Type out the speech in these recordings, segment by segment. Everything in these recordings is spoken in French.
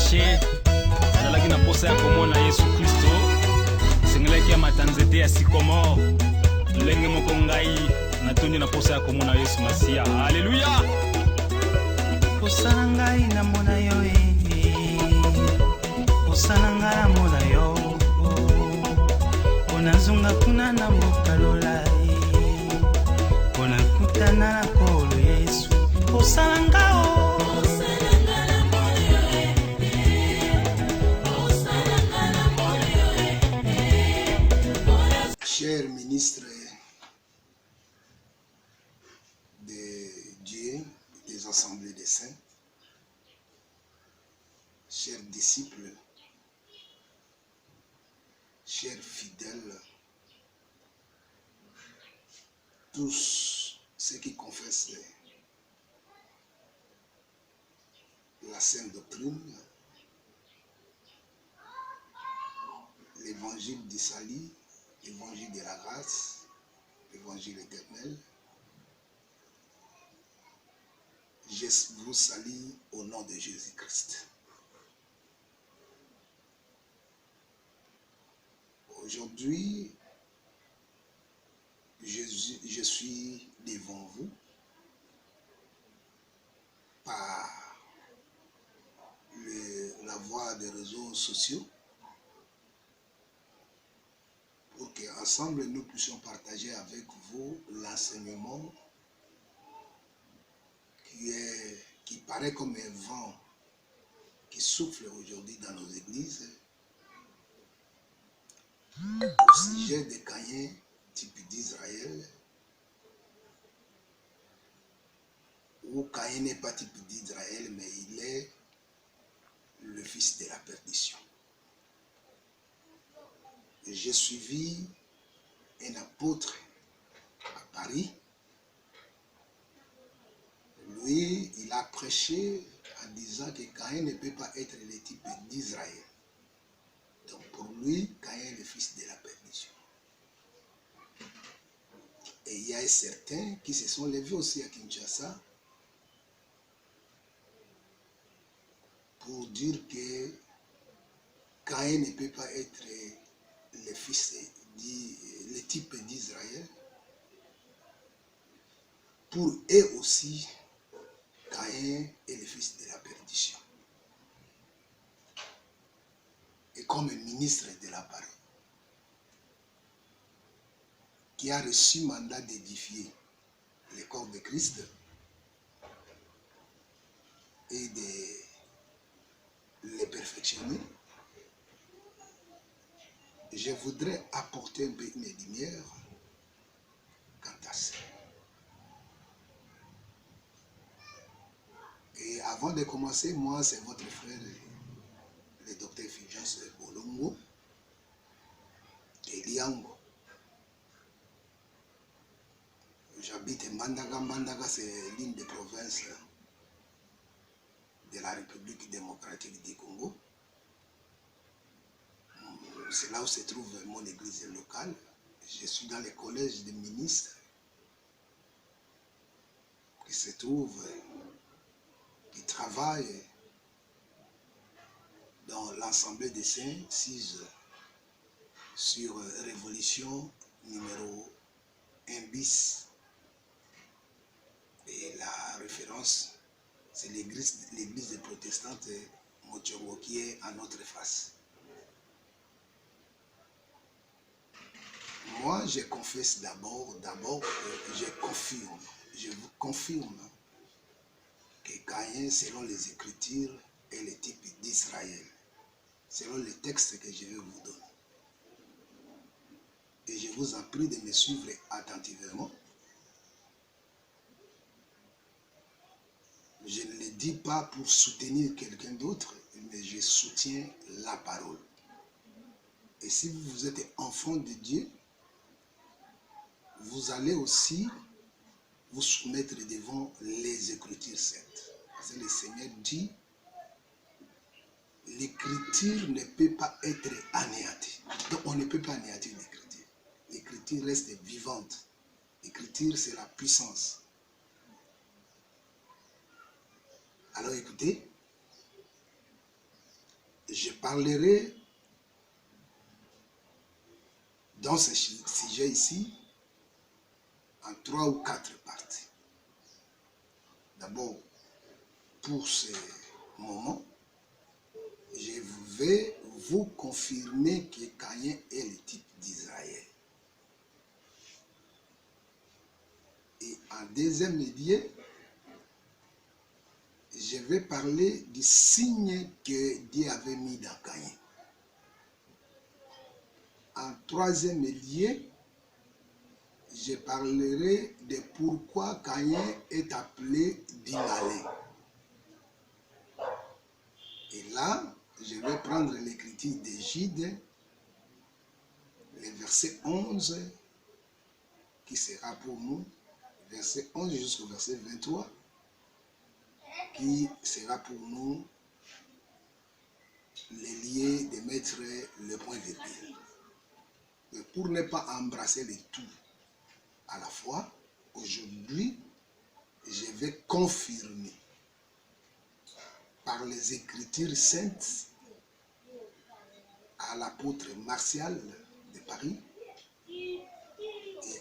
attaché azalaki na posa ya komona Yesu Kristo sengelaki ya matanzete ya sycomore lenge moko ngai natondi na posa ya komona Yesu Masia. Alléluia. Posala ngai na mona yo posala ngai na mona yo onazunga kuna na mokalola pona kutana na kolo Yesu posala ngao. Cher ministre de Dieu, des assemblées des saints, chers disciples, chers fidèles, tous ceux qui confessent la sainte doctrine, l'évangile du salut, l'évangile de la grâce, l'évangile éternel. Je vous salue au nom de Jésus-Christ. Aujourd'hui, je suis devant vous par la voie des réseaux sociaux pour qu'ensemble nous puissions partager avec vous l'enseignement qui paraît comme un vent qui souffle aujourd'hui dans nos églises au sujet des Caïns, type d'Israël, où Caïn n'est pas type d'Israël, mais il est le fils de la perdition. J'ai suivi un apôtre à Paris. Lui, il a prêché en disant que Caïn ne peut pas être le type d'Israël. Donc pour lui, Caïn est le fils de la perdition. Et il y a certains qui se sont levés aussi à Kinshasa pour dire que Caïn ne peut pas être le fils, le type d'Israël. Pour eux aussi, Caïn est le fils de la perdition. Et comme ministre de la parole, qui a reçu mandat d'édifier le corps de Christ et de le perfectionner, je voudrais apporter un peu une lumière quant à ça. Et avant de commencer, moi, c'est votre frère, le docteur Fulgence Bolongo, de Liango. J'habite Mandaga. Mandaga, c'est l'une des provinces de la République démocratique du Congo. C'est là où se trouve mon église locale. Je suis dans le collège des ministres qui se trouve, qui travaille dans l'Assemblée des Saints, 6 sur Révolution numéro 1 bis. Et la référence, c'est l'église des protestantes Mochongo qui est à notre face. Moi, je confesse d'abord, je vous confirme que Caïn, selon les Écritures, est le type d'Israël, selon les textes que je vais vous donner. Et je vous en prie de me suivre attentivement. Je ne le dis pas pour soutenir quelqu'un d'autre, mais je soutiens la parole. Et si vous êtes enfant de Dieu, vous allez aussi vous soumettre devant les Écritures saintes. Parce que le Seigneur dit, l'Écriture ne peut pas être anéantie. Donc on ne peut pas anéantir l'Écriture. L'Écriture reste vivante. L'Écriture, c'est la puissance. Alors écoutez, parlerai dans ce sujet ici en 3 ou 4 parties. D'abord, pour ce moment, je vais vous confirmer que Caïn est le type d'Israël. Et en deuxième lieu, je vais parler du signe que Dieu avait mis dans Caïn. En troisième lieu, je parlerai de pourquoi Caïn est appelé du malin. Et là, je vais prendre l'écriture d'Égide, le verset 11, qui sera pour nous, verset 11 jusqu'au verset 23, qui sera pour nous le lieu de mettre le point de pile. Mais pour ne pas embrasser le tout à la fois, aujourd'hui, je vais confirmer par les Écritures saintes à l'apôtre Martial de Paris et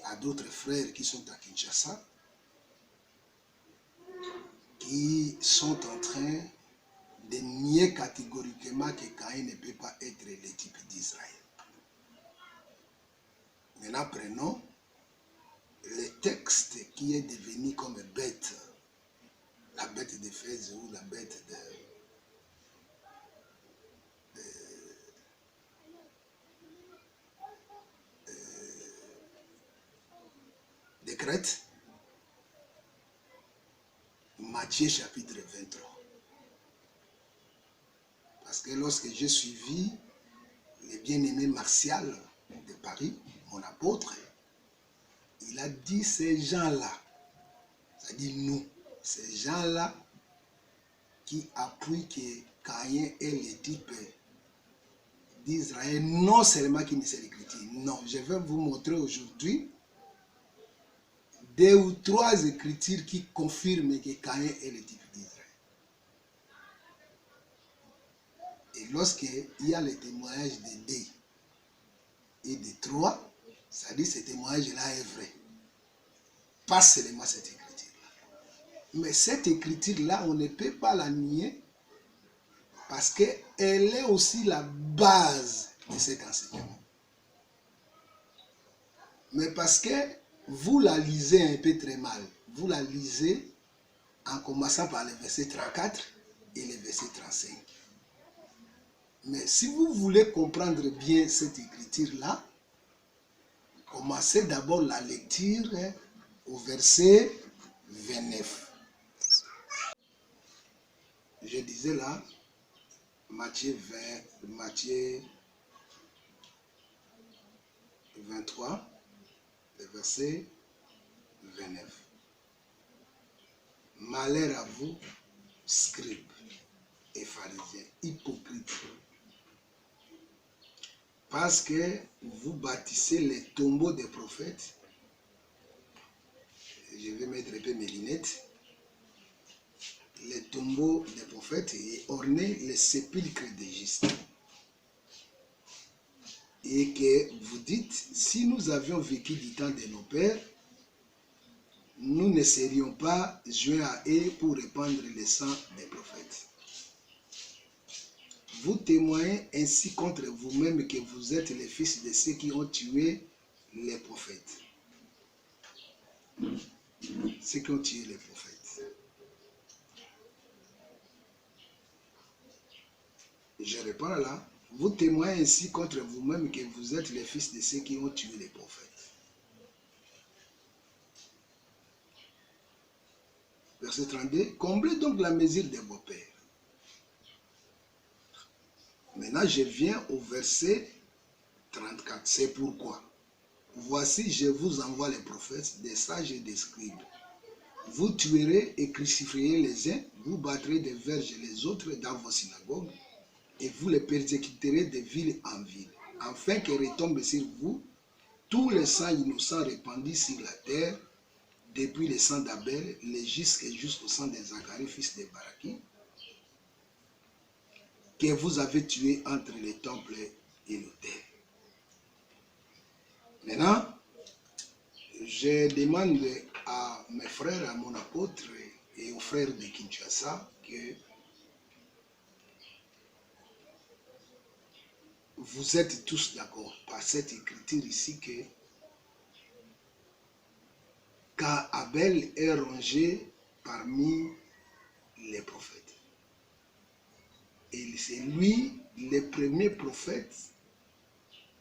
à d'autres frères qui sont à Kinshasa, qui sont en train de nier catégoriquement que Caïn ne peut pas être le type d'Israël. Maintenant, prenons le texte qui est devenu comme bête, la bête d'Éphèse ou la bête de Crète, Matthieu chapitre 23. Parce que lorsque j'ai suivi le bien-aimé Martial de Paris, mon apôtre, il a dit ces gens-là, c'est-à-dire nous, ces gens-là qui appuient que Caïn est le type d'Israël, non seulement qui ne sait l'écriture. Non, je vais vous montrer aujourd'hui 2 ou 3 écritures qui confirment que Caïn est le type d'Israël. Et lorsqu'il y a le témoignage de 2 et de 3, ça dit que ce témoignage-là est vrai. Pas seulement cette écriture-là. Mais cette écriture-là, on ne peut pas la nier parce qu'elle est aussi la base de cet enseignement. Mais parce que vous la lisez un peu très mal. Vous la lisez en commençant par le verset 34 et le verset 35. Mais si vous voulez comprendre bien cette écriture-là, commencez d'abord la lecture au verset 29. Je disais là, Matthieu 23, le verset 29. Malheur à vous, scribes et pharisiens, hypocrites, parce que vous bâtissez les tombeaux des prophètes. Je vais mettre un peu mes lunettes. Les tombeaux des prophètes et orner les sépulcres des justes. Et que vous dites, si nous avions vécu du temps de nos pères, nous ne serions pas joints à eux pour répandre le sang des prophètes. Vous témoignez ainsi contre vous-même que vous êtes les fils de ceux qui ont tué les prophètes. Ceux qui ont tué les prophètes. Je réponds là. Vous témoignez ainsi contre vous-même que vous êtes les fils de ceux qui ont tué les prophètes. Verset 32. Comblez donc la mesure de vos pères. Maintenant, je viens au verset 34. C'est pourquoi. Voici, je vous envoie les prophètes, des sages et des scribes. Vous tuerez et crucifierez les uns, vous battrez des verges les autres dans vos synagogues, et vous les persécuterez de ville en ville, afin que retombe sur vous tous les sangs innocents répandus sur la terre, depuis le sang d'Abel, jusqu'au sang de Zacharie, fils de Baraki, que vous avez tué entre le temple et l'autel. Maintenant, je demande à mes frères, à mon apôtre et aux frères de Kinshasa que vous êtes tous d'accord par cette écriture ici que quand Abel est rangé parmi les prophètes, et c'est lui le premier prophète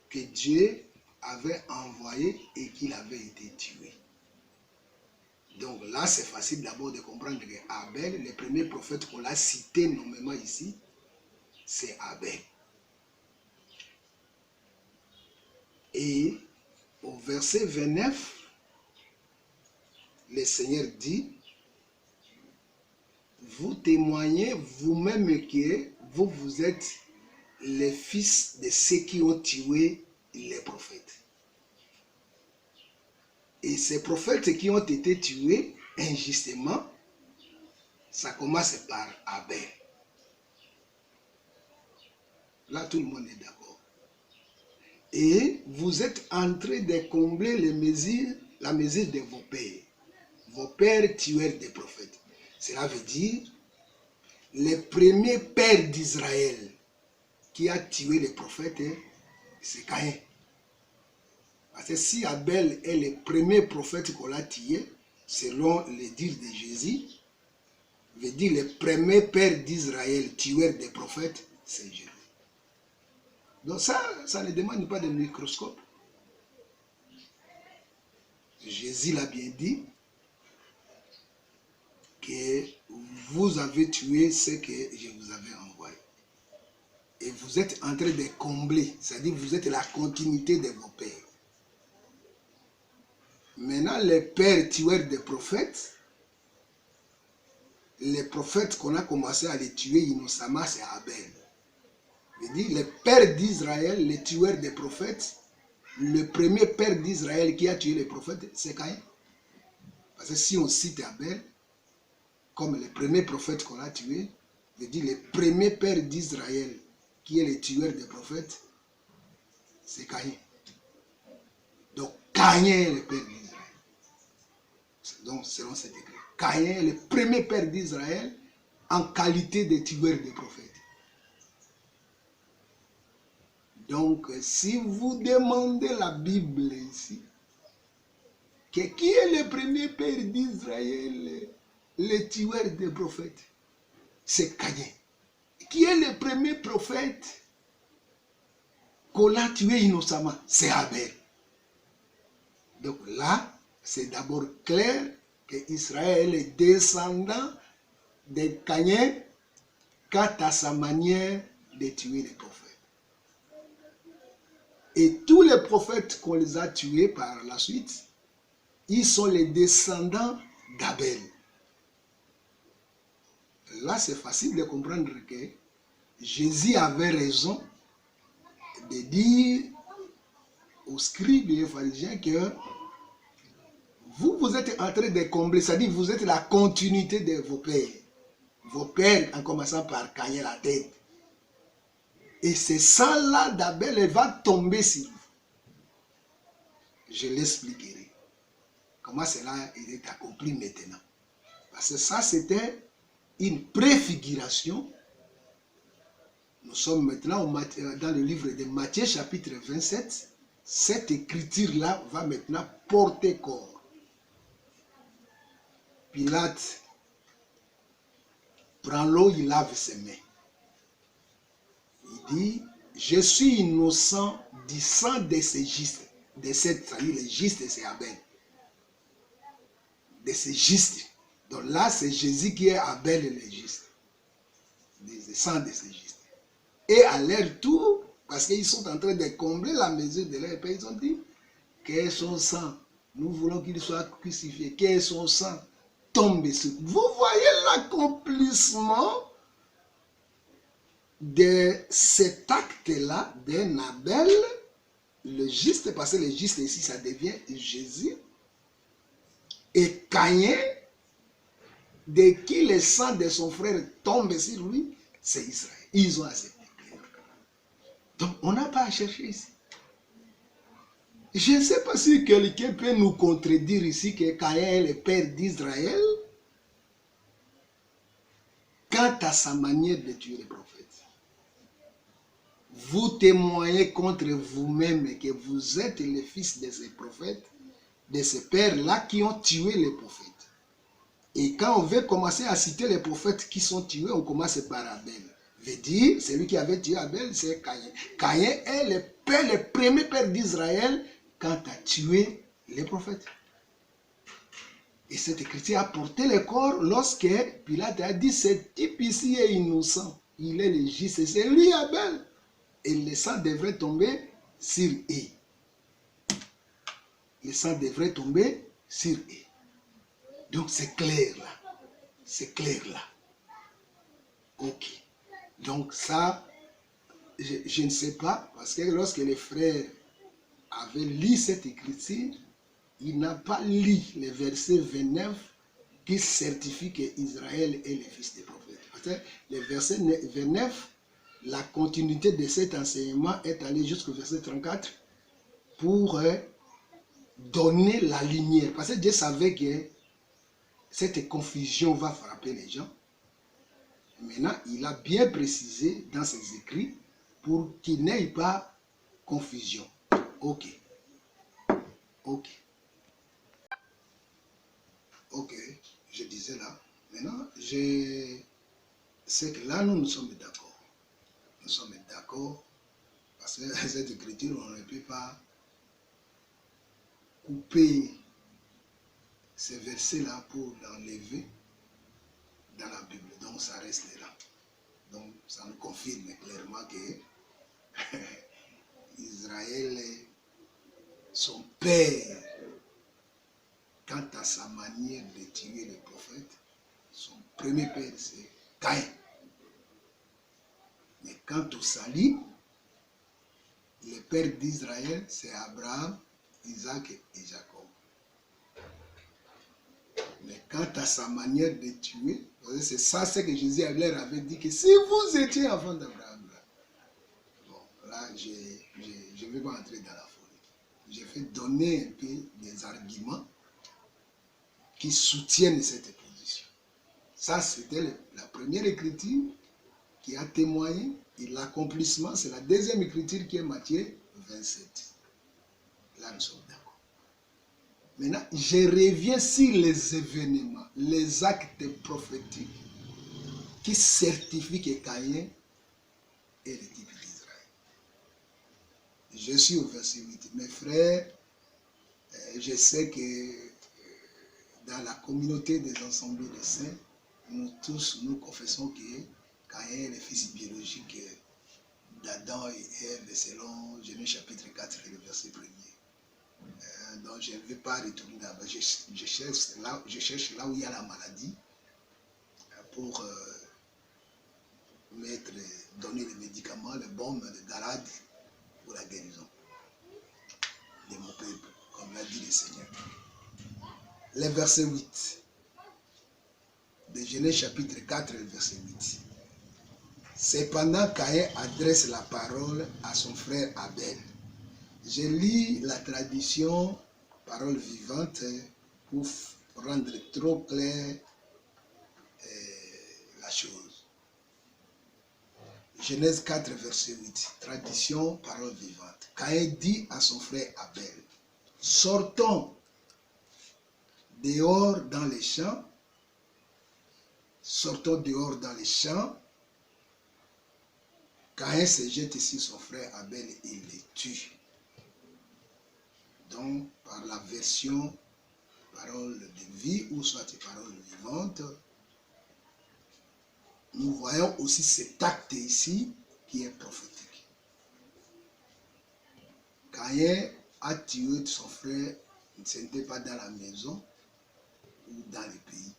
que Dieu avait envoyé et qu'il avait été tué. Donc là, c'est facile d'abord de comprendre que Abel, le premier prophète qu'on a cité nommément ici, c'est Abel. Et au verset 29, le Seigneur dit, vous témoignez vous-même que vous êtes les fils de ceux qui ont tué les prophètes. Et ces prophètes qui ont été tués injustement, ça commence par Abel. Là, tout le monde est d'accord. Et vous êtes en train de combler la mesure de vos pères tueurs des prophètes. Cela veut dire, le premier père d'Israël qui a tué les prophètes, c'est Caïn. Parce que si Abel est le premier prophète qu'on a tué, selon les dires de Jésus, veut dire le premier père d'Israël, tueur des prophètes, c'est Jésus. Donc ça ne demande pas de microscope. Jésus l'a bien dit, que vous avez tué ce que je vous avais envoyé. Et vous êtes en train de combler, c'est-à-dire vous êtes la continuité de vos pères. Maintenant, les pères tueurs des prophètes, les prophètes qu'on a commencé à les tuer innocemment, c'est Abel. Je dis, les pères d'Israël, les tueurs des prophètes, le premier père d'Israël qui a tué les prophètes, c'est Caïn. Parce que si on cite Abel, comme le premier prophète qu'on a tué, je dis, le premier père d'Israël qui est le tueur des prophètes, c'est Caïn. Donc, Caïn est le père d'Israël. Donc, selon cette écriture, Caïn est le premier père d'Israël en qualité de tueur des prophètes. Donc, si vous demandez la Bible ici, qui est le premier père d'Israël, le tueur des prophètes, c'est Caïn. Qui est le premier prophète qu'on a tué innocemment, c'est Abel. Donc là, c'est d'abord clair que Israël est descendant de Caïn quant à sa manière de tuer les prophètes. Et tous les prophètes qu'on les a tués par la suite, ils sont les descendants d'Abel. Là, c'est facile de comprendre que Jésus avait raison de dire aux scribes et aux pharisiens que vous êtes en train de combler, c'est-à-dire vous êtes la continuité de vos pères. Vos pères, en commençant par Caïn la tête. Et ce sang-là d'Abel va tomber sur vous. Je l'expliquerai. Comment cela est accompli maintenant. Parce que ça, c'était une préfiguration. Nous sommes maintenant dans le livre de Matthieu, chapitre 27. Cette écriture-là va maintenant porter corps. Pilate prend l'eau, il lave ses mains. Il dit, je suis innocent du sang de ces gistes. De cette, c'est-à-dire les gistes, c'est Abel. De ces gistes. Donc là, c'est Jésus qui est Abel et les gistes. Le sang de ces gistes. Et à leur tour, parce qu'ils sont en train de combler la mesure de leur pays, ils ont dit, que son sang, nous voulons qu'il soit crucifié, que son sang tombe sur vous. Vous voyez l'accomplissement de cet acte-là d'un Abel, le juste, parce que le juste ici, ça devient Jésus, et Caïn, de qui le sang de son frère tombe sur lui, c'est Israël. Ils ont accepté. Donc, on n'a pas à chercher ici. Je ne sais pas si quelqu'un peut nous contredire ici que Caïn est le père d'Israël quant à sa manière de tuer les prophètes. Vous témoignez contre vous-même que vous êtes le fils de ces prophètes, de ces pères-là qui ont tué les prophètes. Et quand on veut commencer à citer les prophètes qui sont tués, on commence par Abel. Veut dire, celui qui avait tué Abel, c'est Caïn. Caïn est le premier père d'Israël quand à tuer les prophètes. Et cette écriture a porté le corps lorsque Pilate a dit, ce type ici est innocent. Il est le juste. C'est lui Abel. Et le sang devrait tomber sur eux. Le sang devrait tomber sur eux. Donc c'est clair là. C'est clair là. Ok. Donc ça, je ne sais pas, parce que lorsque les frères avaient lu cette écriture, il n'a pas lu le verset 29 qui certifie qu'Israël est le fils des prophètes. Parce que le verset 29, la continuité de cet enseignement est allée jusqu'au verset 34 pour donner la lumière. Parce que Dieu savait que cette confusion va frapper les gens. Maintenant, il a bien précisé dans ses écrits pour qu'il n'y ait pas confusion. Ok. Ok. Ok. Je disais là. Maintenant, c'est que là, nous sommes d'accord. Nous sommes d'accord parce que cette écriture, on ne peut pas couper ces versets-là pour l'enlever dans la Bible. Donc, ça reste là. Donc, ça nous confirme clairement que Israël est son père. Quant à sa manière de tuer les prophètes, son premier père, c'est Caïn. Mais quant au salut, le père d'Israël, c'est Abraham, Isaac et Jacob. Mais quant à sa manière de tuer, c'est ça ce que Jésus leur avait dit, que si vous étiez enfant d'Abraham, bon, là, je ne vais pas entrer dans la folie. Je vais donner un peu des arguments qui soutiennent cette position. Ça, c'était la première écriture qui a témoigné, et l'accomplissement, c'est la deuxième écriture qui est Matthieu 27. Là, nous sommes d'accord. Maintenant, je reviens sur les événements, les actes prophétiques qui certifient que Caïn est le type d'Israël. Je suis au verset 8. Mes frères, je sais que dans la communauté des assemblées des saints, nous tous, nous confessons que Caïn est le fils biologique d'Adam et Ève, selon Genèse chapitre 4, le verset 1er. Donc je ne vais pas retourner là-bas. Je cherche là où il y a la maladie pour donner les médicaments, les bombes de Galade pour la guérison de mon peuple, comme l'a dit le Seigneur. Le verset 8 de Genèse chapitre 4, le verset 8. Cependant, Caïn adresse la parole à son frère Abel. Je lis la tradition parole vivante pour rendre trop clair la chose. Genèse 4, verset 8. Tradition parole vivante. Caïn dit à son frère Abel, sortons dehors dans les champs. Sortons dehors dans les champs. Caïn se jette ici son frère Abel et il le tue. Donc, par la version parole de vie ou soit parole vivante, nous voyons aussi cet acte ici qui est prophétique. Caïn a tué son frère, ce n'était pas dans la maison ou dans le pays.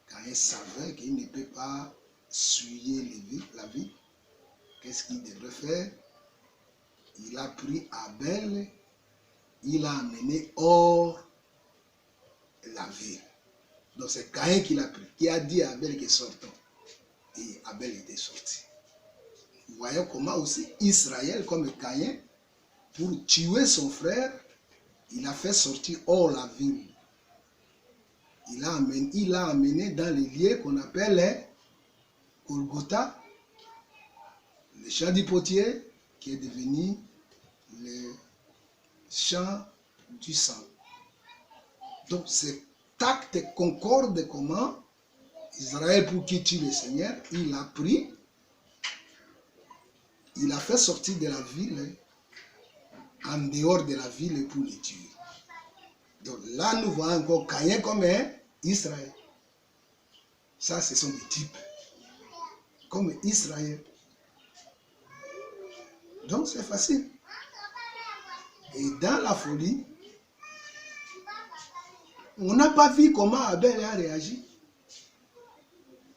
Caïn savait qu'il ne peut pas suyer la vie. Qu'est-ce qu'il devrait faire? Il a pris Abel, il l'a amené hors la ville. Donc c'est Caïn qui l'a pris, qui a dit à Abel que sortons. et Abel était sorti. Vous voyez comment aussi Israël, comme Caïn, pour tuer son frère, il a fait sortir hors la ville. Il l'a amené dans les lieux qu'on appelle Golgotha, le champ du potier, qui est devenu le champ du sang. Donc cet acte concorde comment Israël, pour qui tue le Seigneur, il a pris, il a fait sortir de la ville, en dehors de la ville pour les tuer. Donc là, nous voyons encore Caïn comme Israël. Ça, ce sont des types. Comme Israël. Donc c'est facile. Et dans la folie, on n'a pas vu comment Abel a réagi.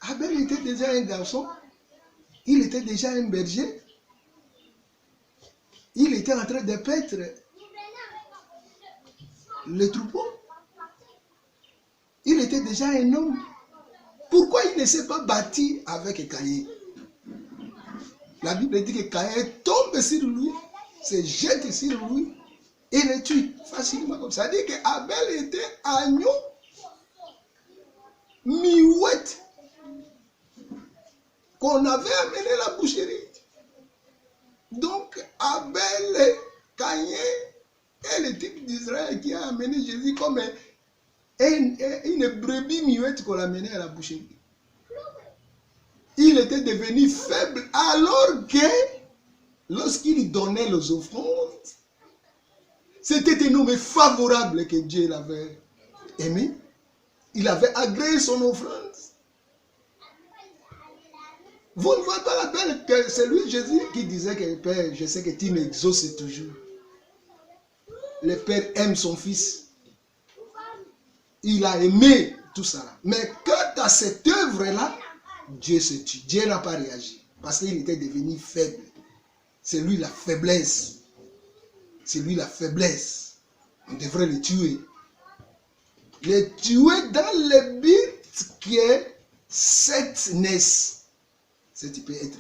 Abel était déjà un garçon. Il était déjà un berger. Il était en train de paître le troupeau. Il était déjà un homme. Pourquoi il ne s'est pas battu avec Caïn? La Bible dit que Caïn tombe sur lui, se jette sur lui et le tue facilement comme ça. Ça dit qu'Abel était agneau, miouette, qu'on avait amené à la boucherie. Donc Abel, Caïn est le type d'Israël qui a amené Jésus comme une brebis muette qu'on l'a amené à la boucherie. Il était devenu faible alors que lorsqu'il donnait les offrandes, c'était un homme favorable que Dieu l'avait aimé. Il avait agréé son offrande. Vous ne voyez pas la peine que c'est lui, Jésus, qui disait que Père, je sais que tu m'exauces toujours. Le Père aime son Fils. Il a aimé tout ça. Mais quant à cette œuvre-là, Dieu se tue. Dieu n'a pas réagi. Parce qu'il était devenu faible. C'est lui la faiblesse. C'est lui la faiblesse. On devrait le tuer. Le tuer dans le but qui est cette naisse. Tu peux être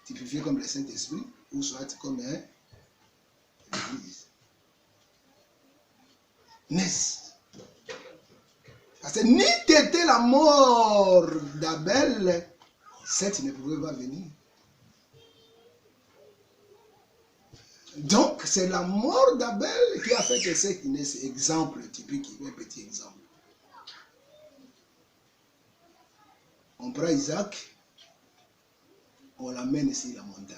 typifié comme le Saint-Esprit ou soit comme l'Église. Naisse. Parce que ni t'étais la mort d'Abel, cette ne pouvait pas venir. Donc, c'est la mort d'Abel qui a fait que cette naisse, exemple typique, un petit exemple. On prend Isaac, on l'amène sur la montagne.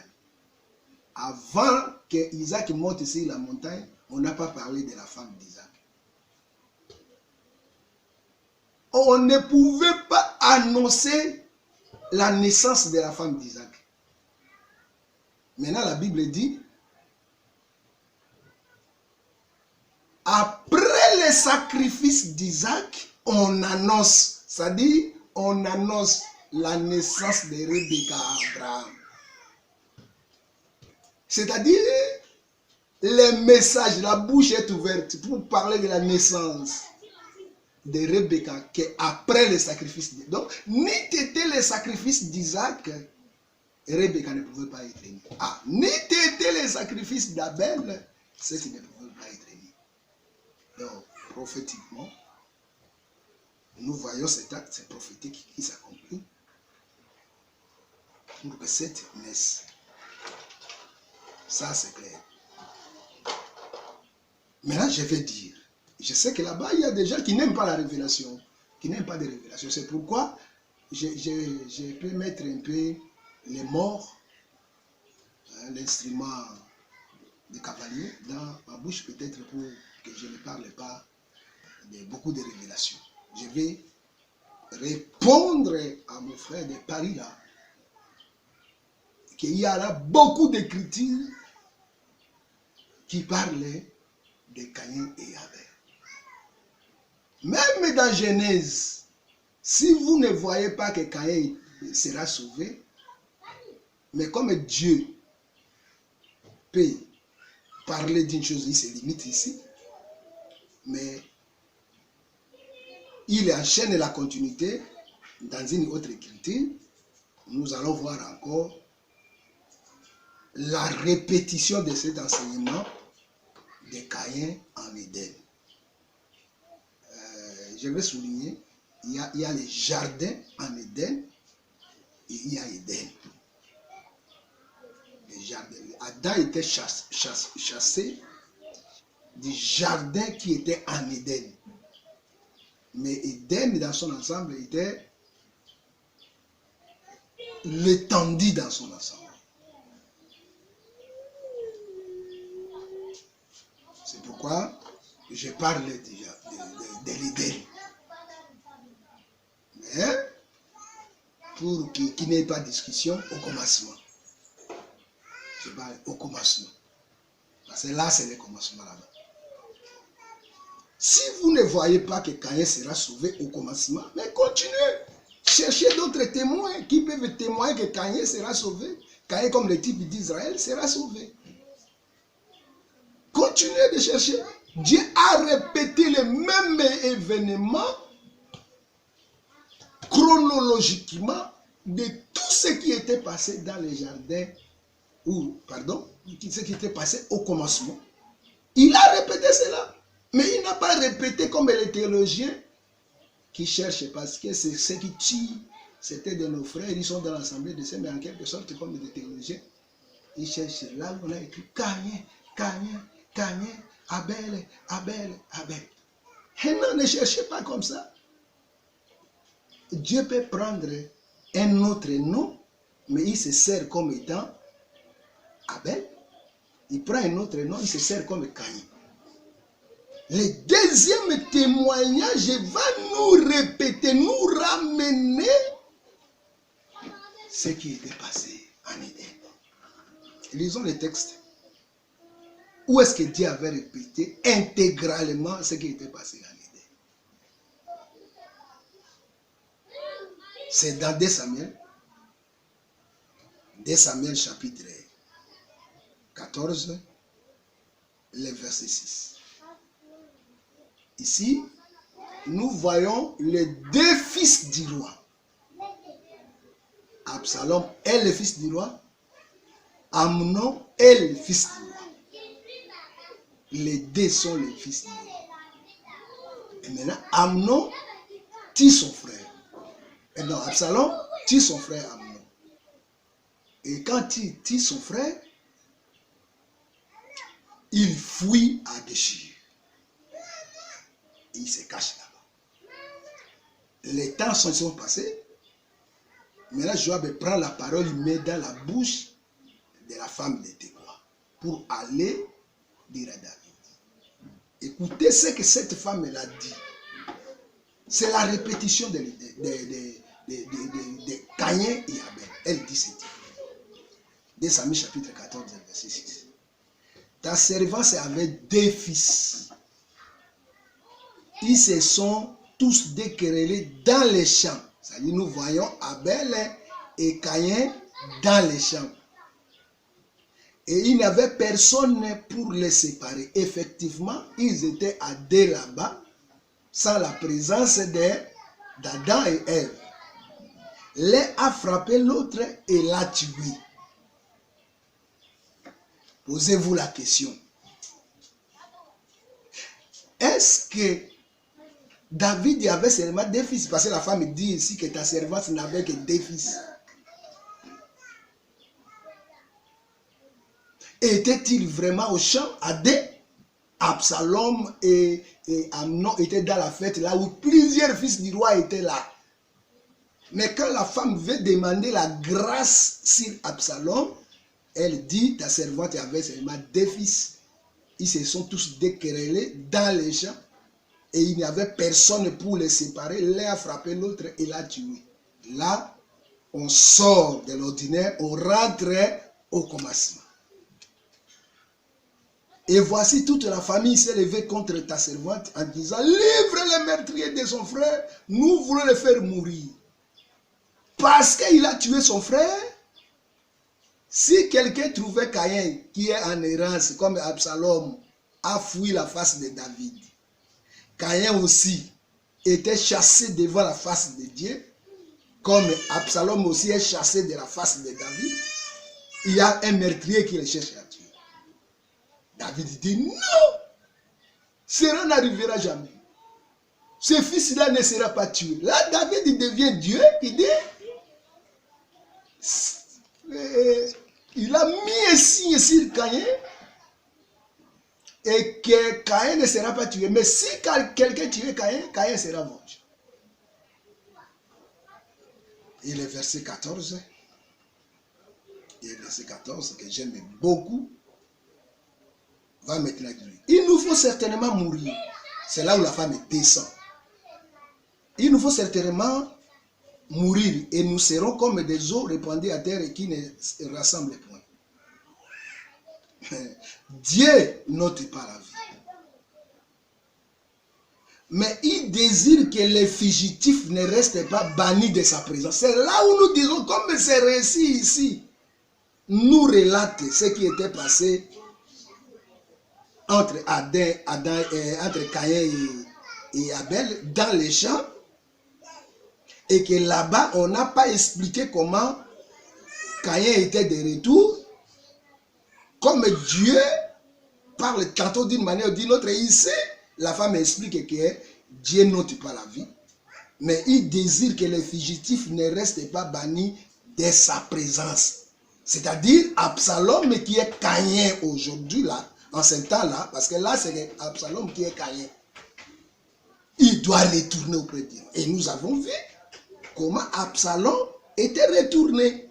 Avant que Isaac monte sur la montagne, on n'a pas parlé de la femme d'Isaac. On ne pouvait pas annoncer la naissance de la femme d'Isaac. Maintenant, la Bible dit, après le sacrifice d'Isaac, on annonce, c'est-à-dire, on annonce la naissance de Rebecca à Abraham. C'est-à-dire, le message, la bouche est ouverte pour parler de la naissance de Rebecca qu'après le sacrifice. Donc, ni t'étais le sacrifice d'Isaac, Rebecca ne pouvait pas être née. Ah, ni t'étais le sacrifice d'Abel, ceci ne pouvait pas être née. Donc, prophétiquement, nous voyons cet acte prophétique qui s'accomplit pour que cette naisse. Ça, c'est clair. Maintenant, je vais dire, je sais que là-bas, il y a des gens qui n'aiment pas la révélation, qui n'aiment pas de révélation. C'est pourquoi je peux mettre un peu les morts, l'instrument de cavalier, dans ma bouche, peut-être pour que je ne parle pas de beaucoup de révélations. Je vais répondre à mon frère de Paris là, qu'il y a là beaucoup d'écritures qui parlent de Caïn et Abel. Même dans Genèse, si vous ne voyez pas que Caïn sera sauvé, mais comme Dieu peut parler d'une chose, il se limite ici, mais il enchaîne la continuité dans une autre écriture nous allons voir encore la répétition de cet enseignement de Caïn en Éden. Je vais souligner, il y a les jardins en Éden et il y a Éden. Les jardins. Adam était chassé du jardin qui était en Éden. Mais Éden, dans son ensemble, était l'étendue dans son ensemble. C'est pourquoi je parle déjà de l'Éden. Mais pour qu'il n'y ait pas de discussion au commencement. Je parle au commencement. Parce que là, c'est le commencement là-bas. Si vous ne voyez pas que Caïn sera sauvé au commencement, mais continuez. Cherchez d'autres témoins qui peuvent témoigner que Caïn sera sauvé. Caïn, comme le type d'Israël, sera sauvé. Continuez de chercher. Dieu a répété le même événement chronologiquement de tout ce qui était passé dans les jardins, ce qui était passé au commencement. Il a répété cela, mais il n'a pas répété comme les théologiens qui cherchent, parce que c'est ceux qui tuent, c'était de nos frères, ils sont dans l'assemblée de ces, mais en quelque sorte comme des théologiens, ils cherchent là où on a écrit Caïn, Abel. Et non, ne cherchez pas comme ça. Dieu peut prendre un autre nom, mais il se sert comme étant Abel. Il prend un autre nom, il se sert comme Caïn. Le deuxième témoignage va nous répéter, nous ramener ce qui était passé en Éden. Lisons le texte. Où est-ce que Dieu avait répété intégralement ce qui était passé en Éden? C'est dans 2 Samuel. 2 Samuel chapitre 14, le verset 6. Ici, nous voyons les 2 fils du roi. Absalom est le fils du roi. Amnon est le fils du roi. Les 2 sont les fils du roi. Et maintenant, Amnon tue son frère. Et non, Absalom tue son frère Amnon. Et quand il tue son frère, il fuit à Géshur. Et il se cache là-bas. Les temps sont passés. Maintenant, Joab prend la parole, il met dans la bouche de la femme de Tekoa pour aller dire à David. Écoutez ce que cette femme elle a dit. C'est la répétition de Caïn et Abel. Elle dit ceci. 2 Samuel chapitre 14, verset 6. Ta servante avait 2 fils. Ils se sont tous déquerellés dans les champs. C'est-à-dire, nous voyons Abel et Caïn dans les champs. Et il n'y avait personne pour les séparer. Effectivement, ils étaient à 2 là-bas, sans la présence d'Adam et Ève. L'un a frappé l'autre et l'a tué. Posez-vous la question. Est-ce que David avait seulement 2 fils? Parce que la femme dit ici que ta servante n'avait que 2 fils. Était-il vraiment au champ à 2? Absalom et Amnon étaient dans la fête là où plusieurs fils du roi étaient là. Mais quand la femme veut demander la grâce sur Absalom, elle dit, ta servante avait seulement 2 fils. Ils se sont tous déquerellés dans les champs. Et il n'y avait personne pour les séparer. L'un a frappé l'autre et l'a tué. Là, on sort de l'ordinaire, on rentre au commencement. Et voici toute la famille s'est levée contre ta servante en disant, livre le meurtrier de son frère, nous voulons le faire mourir. Parce qu'il a tué son frère. Si quelqu'un trouvait Caïn qui est en errance, comme Absalom a fui la face de David, Caïn aussi était chassé devant la face de Dieu, comme Absalom aussi est chassé de la face de David, il y a un meurtrier qui le cherche à tuer. David dit non, cela n'arrivera jamais. Ce fils-là ne sera pas tué. Là, David devient Dieu, il dit, il a mis un signe sur Caïn, et que Caïn ne sera pas tué. Mais si quelqu'un tue Caïn, Caïn sera vengé. Et le verset 14, et le verset 14 que j'aime beaucoup, va maintenant dire, il nous faut certainement mourir. C'est là où la femme descend. Il nous faut certainement mourir et nous serons comme des eaux répandues à terre et qui ne se rassemblent point. Dieu n'ôte pas la vie. Mais il désire que les fugitifs ne restent pas bannis de sa présence. C'est là où nous disons, comme ce récit ici nous relate ce qui était passé entre entre Caïn et Abel dans les champs, et que là-bas, on n'a pas expliqué comment Caïn était de retour, comme Dieu parle tantôt d'une manière ou d'une autre, et ici, la femme explique que Dieu n'ôte pas la vie, mais il désire que les fugitifs ne restent pas bannis de sa présence. C'est-à-dire Absalom qui est Caïn aujourd'hui, là, en ce temps-là, parce que là, c'est Absalom qui est Caïn. Il doit retourner auprès de Dieu. Et nous avons vu comment Absalom était retourné.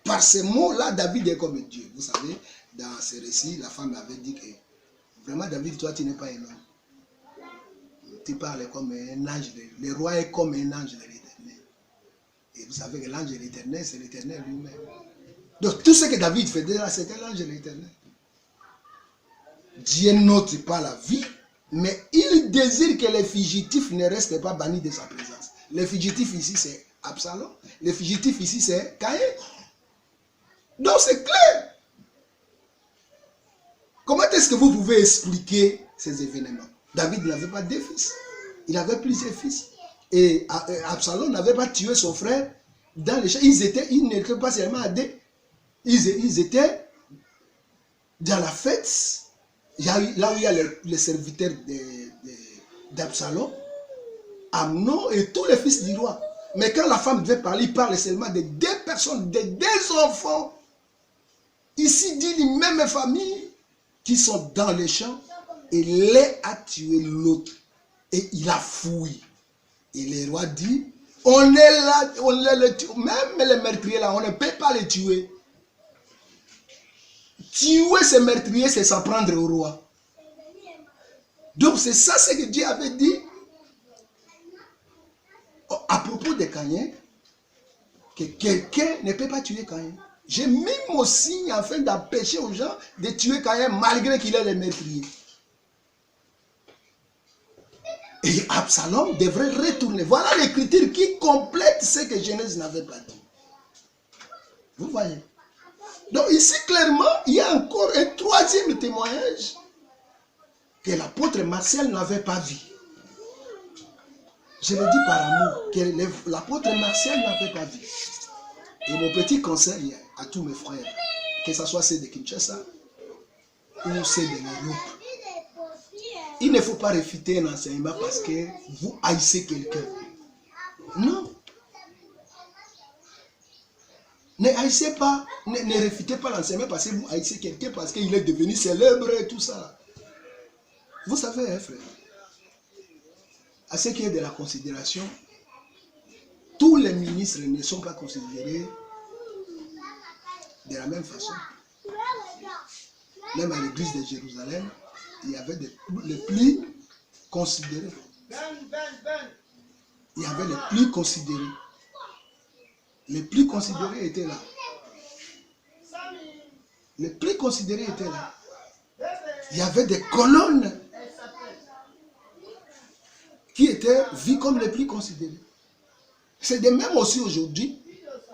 Par ces mots-là, David est comme Dieu. Vous savez, dans ce récit, la femme avait dit que vraiment, David, toi, tu n'es pas un homme. Tu parles comme un ange. Le roi est comme un ange de l'Éternel. Et vous savez que l'ange de l'Éternel, c'est l'Éternel lui-même. Donc, tout ce que David faisait là, c'était l'ange de l'Éternel. Dieu n'ôte pas la vie, mais il désire que les fugitifs ne restent pas bannis de sa présence. Les fugitifs ici, c'est Absalom. Les fugitifs ici, c'est Caïn. Donc, c'est clair. Comment est-ce que vous pouvez expliquer ces événements? David n'avait pas deux fils. Il avait plusieurs fils. Et Absalom n'avait pas tué son frère dans les champs. Ils n'étaient pas seulement à deux. Ils étaient dans la fête. Là où il y a les serviteurs d'Absalom, Amnon et tous les fils du roi. Mais quand la femme devait parler, il parle seulement de deux personnes, de deux enfants. Ici dit les mêmes familles qui sont dans les champs, et l'un a tué l'autre. Et il a fui. Et le roi dit, on est là, même les meurtriers là, on ne peut pas les tuer. Tuer ces meurtriers, c'est s'en prendre au roi. Donc c'est ça ce que Dieu avait dit à propos de Caïn, que quelqu'un ne peut pas tuer Caïn. J'ai mis mon signe afin d'empêcher aux gens de tuer Caïn malgré qu'il est le meurtrier. Et Absalom devrait retourner. Voilà l'écriture qui complète ce que Genèse n'avait pas dit. Vous voyez? Donc ici, clairement, il y a encore un troisième témoignage que l'apôtre Martial n'avait pas vu. Je le dis par amour, que l'apôtre Martial n'avait pas vu. Et mon petit conseil à tous mes frères, que ce soit ceux de Kinshasa ou ceux de l'Europe, il ne faut pas réfuter un enseignement parce que vous haïssez quelqu'un. Non. Ne haïssez pas, ne réfutez pas l'enseignement parce que vous haïssez quelqu'un parce qu'il est devenu célèbre et tout ça. Vous savez, hein, frère, à ce qui est de la considération, tous les ministres ne sont pas considérés de la même façon. Même à l'église de Jérusalem, il y avait les plus considérés. Il y avait les plus considérés. Les plus considérés étaient là. Les plus considérés étaient là. Il y avait des colonnes qui étaient vues comme les plus considérés. C'est de même aussi aujourd'hui,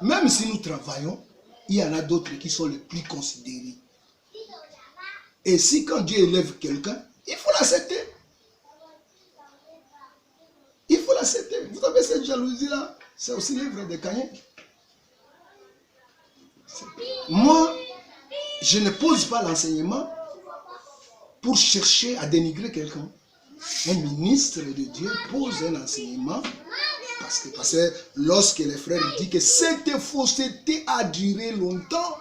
même si nous travaillons, il y en a d'autres qui sont les plus considérés. Et si quand Dieu élève quelqu'un, il faut l'accepter. Il faut l'accepter. Vous savez cette jalousie-là, C'est aussi le livre de Caïn. Moi, je ne pose pas l'enseignement pour chercher à dénigrer quelqu'un. Un ministre de Dieu pose un enseignement parce que lorsque les frères disent que cette fausseté a duré longtemps,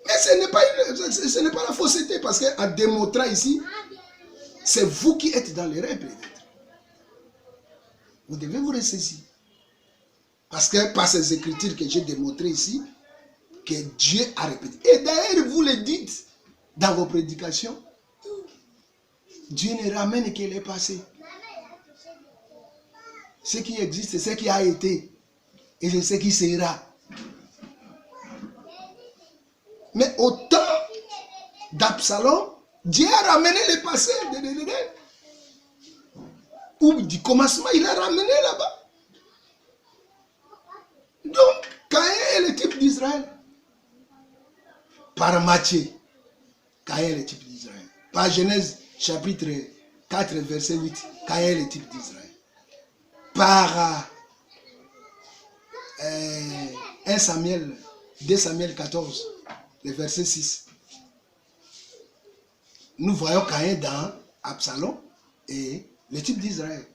mais ce n'est pas la fausseté, parce qu'en démontrant ici, c'est vous qui êtes dans l'erreur peut-être. Vous devez vous ressaisir. Parce que par ces écritures que j'ai démontrées ici, que Dieu a répété. Et d'ailleurs, vous le dites dans vos prédications, Dieu ne ramène que les passés. Ce qui existe, c'est ce qui a été. Et c'est ce qui sera. Mais au temps d'Absalom, Dieu a ramené le passé. Ou du commencement, il a ramené là-bas. Donc, Caïn est le type d'Israël. Par Matthieu, Caïn est le type d'Israël. Par Genèse chapitre 4, verset 8, Caïn est le type d'Israël. Par 2 Samuel 14, le verset 6, nous voyons Caïn dans Absalom et le type d'Israël.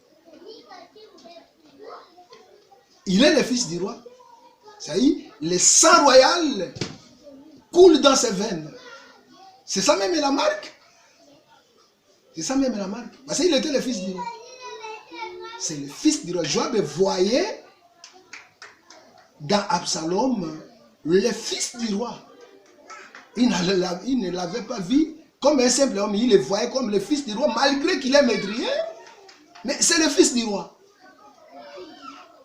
Il est le fils du roi. C'est-à-dire, le sang royal coule dans ses veines. C'est ça même la marque. C'est ça même la marque. Parce qu'il était le fils du roi. C'est le fils du roi. Joab voyait dans Absalom le fils du roi. Il ne l'avait pas vu comme un simple homme. Il le voyait comme le fils du roi, malgré qu'il est maîtrier. Mais c'est le fils du roi.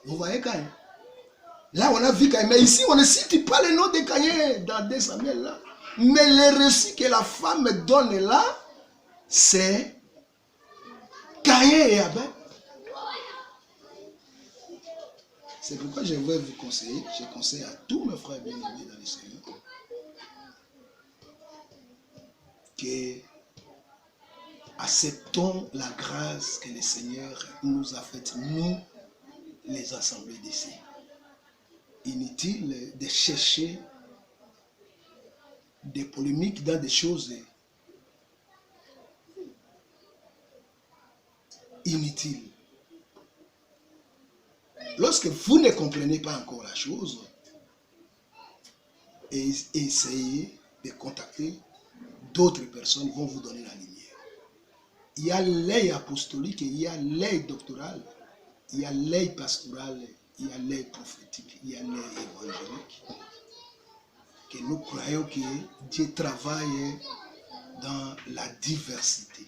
Vous voyez Caïn. Là, on a vu Caïn. Mais ici, on ne cite pas le nom de Caïn dans 2 Samuel là. Mais le récit que la femme donne là, c'est Caïn et Abel. C'est pourquoi je vais vous conseiller, je conseille à tous mes frères bien-aimés dans le Seigneur, que acceptons la grâce que le Seigneur nous a faite, nous, les assemblées d'ici. Inutile de chercher des polémiques dans des choses inutiles. Lorsque vous ne comprenez pas encore la chose, essayez de contacter d'autres personnes qui vont vous donner la lumière. Il y a l'œil apostolique, il y a l'œil doctoral, il y a l'œil pastoral, il y a l'œil prophétique, il y a l'œil évangélique. Que nous croyons que Dieu travaille dans la diversité.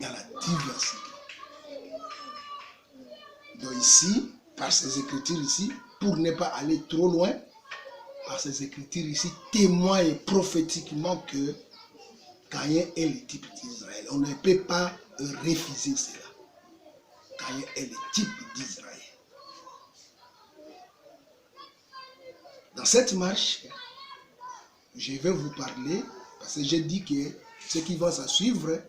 Dans la diversité. Donc ici, par ces écritures ici, pour ne pas aller trop loin, par ces écritures ici, témoignent prophétiquement que Caïn est le type d'Israël. On ne peut pas refuser cela. Caïn est le type d'Israël. Dans cette marche, je vais vous parler, parce que j'ai dit que ce qui va se suivre,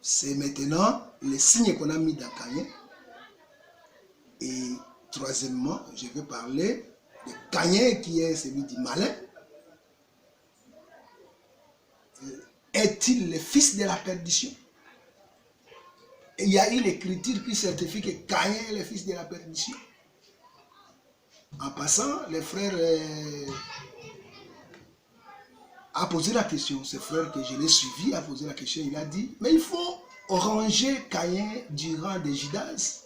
c'est maintenant les signes qu'on a mis dans Caïn. Et troisièmement, je vais parler de Caïn qui est celui du malin. Est-il le fils de la perdition? Et il y a une écriture qui certifie que Caïn est le fils de la perdition. En passant, les frères a posé la question. Ce frère que je l'ai suivi a posé la question. Il a dit, mais il faut ranger Caïn du rang de Judas.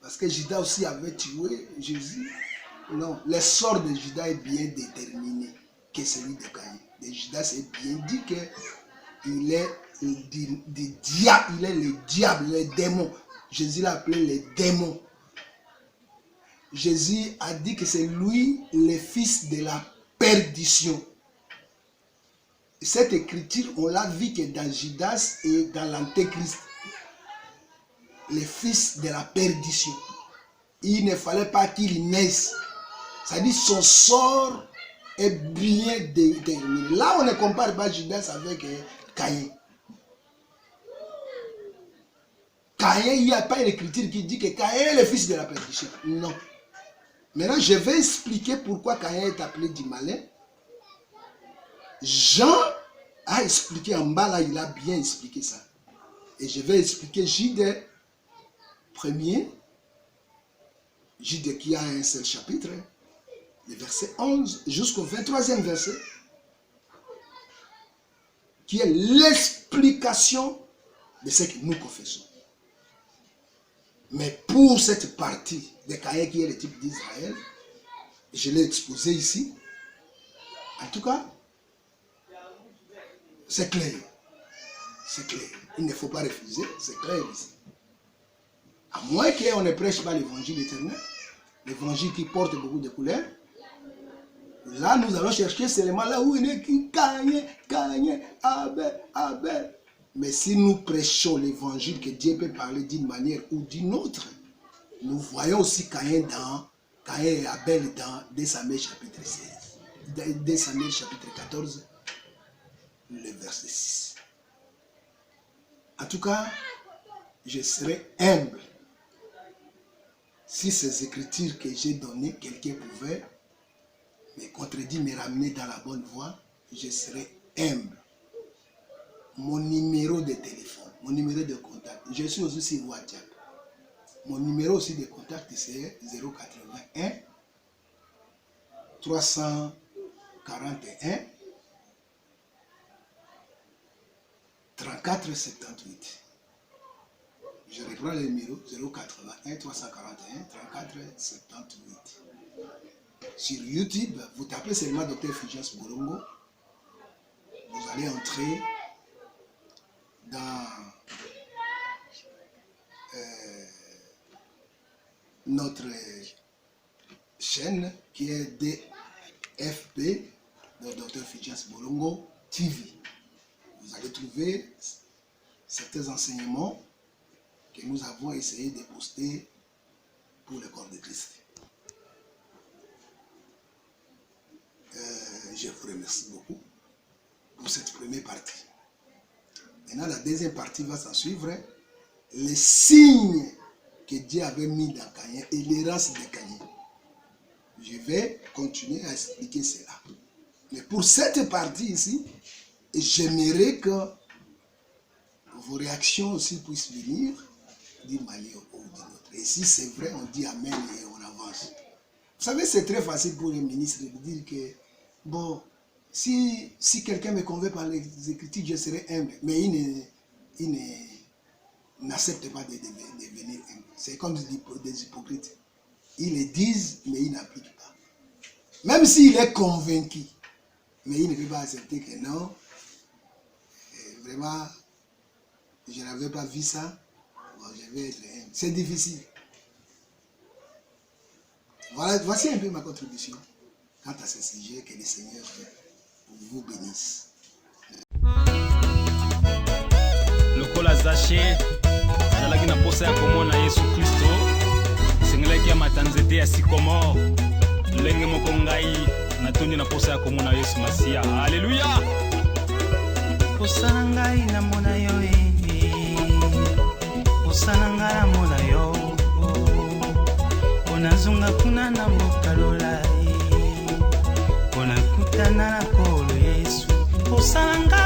Parce que Judas aussi avait tué Jésus. Non, le sort de Judas est bien déterminé que celui de Caïn. De Judas est bien dit qu'il est le diable, il est le diable, le démon. Jésus l'a appelé le démon. Jésus a dit que c'est lui le fils de la perdition. Cette écriture, on l'a vu que dans Judas et dans l'Antéchrist. Le fils de la perdition. Il ne fallait pas qu'il naisse. C'est-à-dire son sort est bien déterminé. Là, on ne compare pas Judas avec Caïn. Caïn, il n'y a pas une écriture qui dit que Caïn est le fils de la perdition. Non. Maintenant, je vais expliquer pourquoi Caïn est appelé du malin. Jean a expliqué en bas, là, il a bien expliqué ça. Et je vais expliquer Jude 1er, Jude qui a un seul chapitre, le verset 11 jusqu'au 23e verset, qui est l'explication de ce que nous confessons. Mais pour cette partie de Caïn qui est le type d'Israël, je l'ai exposé ici. En tout cas, c'est clair. C'est clair. Il ne faut pas refuser, c'est clair ici. À moins qu'on ne prêche pas l'évangile éternel, l'évangile qui porte beaucoup de couleurs, là nous allons chercher seulement là où il est qui Caïn, Abel. Mais si nous prêchons l'évangile que Dieu peut parler d'une manière ou d'une autre, nous voyons aussi Caïn et Abel dans 2 Samuel chapitre 16, 2 Samuel chapitre 14, le verset 6. En tout cas, je serai humble. Si ces écritures que j'ai données, quelqu'un pouvait me contredire, me ramener dans la bonne voie, je serai humble. Mon numéro de téléphone, mon numéro de contact, je suis aussi sur WhatsApp. Mon numéro aussi de contact, c'est 081 341 34 78. Je reprends le numéro 081 341 34 78. Sur YouTube, vous tapez seulement Dr Fulgence Bolongo. Vous allez entrer dans notre chaîne qui est DFP, de Dr Fulgence Bolongo TV. Vous allez trouver certains enseignements que nous avons essayé de poster pour le corps de Christ. Je vous remercie beaucoup pour cette première partie. Maintenant, la deuxième partie va s'en suivre. Les signes que Dieu avait mis dans Caïn et l'errance de Caïn. Je vais continuer à expliquer cela. Mais pour cette partie ici, j'aimerais que vos réactions aussi puissent venir d'une manière ou d'une autre. Et si c'est vrai, on dit Amen et on avance. Vous savez, c'est très facile pour les ministres de dire que, bon, si quelqu'un me convainc par les Écritures, je serai humble. Mais il n'accepte pas de devenir humble. C'est comme des hypocrites. Ils le disent, mais ils n'appliquent pas. Même s'il est convaincu, mais il ne peut pas accepter que non, vraiment, je n'avais pas vu ça, bon, je vais être humble. C'est difficile. Voilà, voici un peu ma contribution quant à ce sujet. Que le Seigneur vous bénisse. Lokola Zaché, azalaki na posa ya komona Yesu Kristo, sengelaki ya matanzete ya sycomore, lenge moko ngai natondi na posa ya komona Yesu Masia. Alléluia. Posa na ngai namona yo, posa na ngai namona yo, onazonga kuna na mokalola, onakutana na kolo Yesu. Posa na ngai